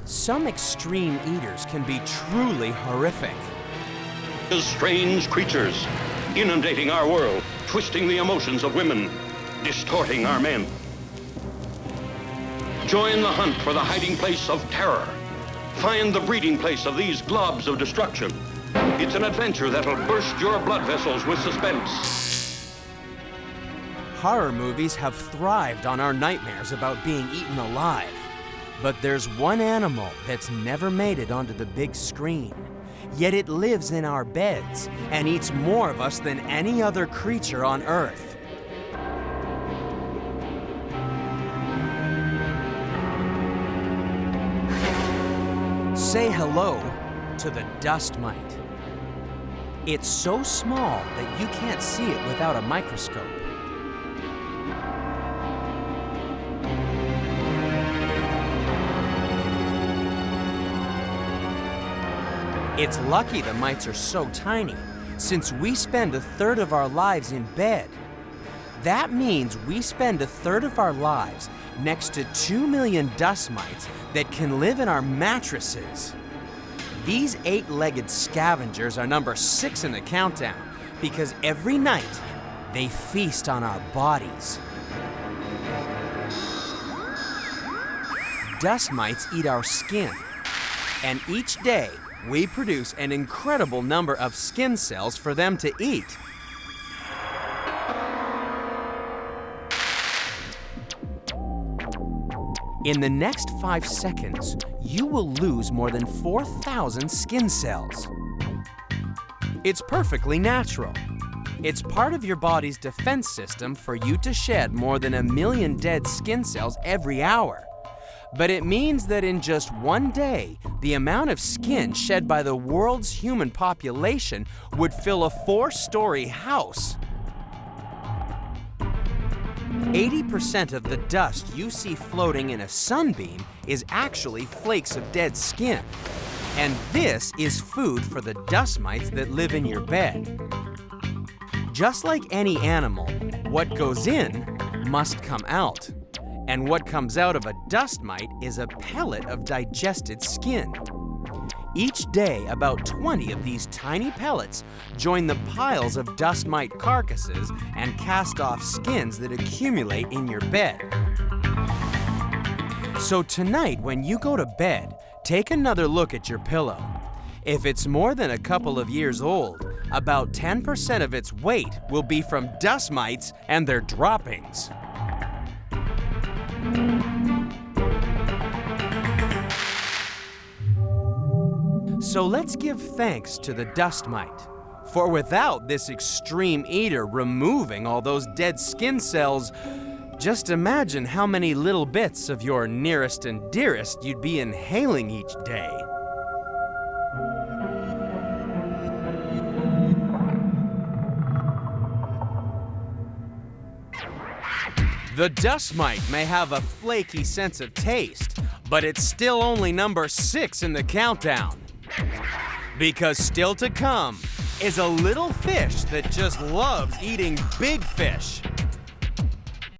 Some extreme eaters can be truly horrific. Strange creatures inundating our world, twisting the emotions of women, distorting our men. Join the hunt for the hiding place of terror. Find the breeding place of these globs of destruction. It's an adventure that'll burst your blood vessels with suspense. Horror movies have thrived on our nightmares about being eaten alive. But there's one animal that's never made it onto the big screen. Yet it lives in our beds and eats more of us than any other creature on Earth. Say hello to the dust mite. It's so small that you can't see it without a microscope. It's lucky the mites are so tiny, since we spend a third of our lives in bed. That means we spend a third of our lives next to 2 million dust mites that can live in our mattresses. These 8-legged scavengers are number 6 in the countdown because every night they feast on our bodies. Dust mites eat our skin, and each day we produce an incredible number of skin cells for them to eat. In the next 5 seconds, you will lose more than 4,000 skin cells. It's perfectly natural. It's part of your body's defense system for you to shed more than 1 million dead skin cells every hour. But it means that in just one day, the amount of skin shed by the world's human population would fill a 4-story house. 80% of the dust you see floating in a sunbeam is actually flakes of dead skin. And this is food for the dust mites that live in your bed. Just like any animal, what goes in must come out. And what comes out of a dust mite is a pellet of digested skin. Each day, about 20 of these tiny pellets join the piles of dust mite carcasses and cast off skins that accumulate in your bed. So tonight, when you go to bed, take another look at your pillow. If it's more than a couple of years old, about 10% of its weight will be from dust mites and their droppings. So let's give thanks to the dust mite, for without this extreme eater removing all those dead skin cells, just imagine how many little bits of your nearest and dearest you'd be inhaling each day. The dust mite may have a flaky sense of taste, but it's still only number 6 in the countdown. Because still to come is a little fish that just loves eating big fish.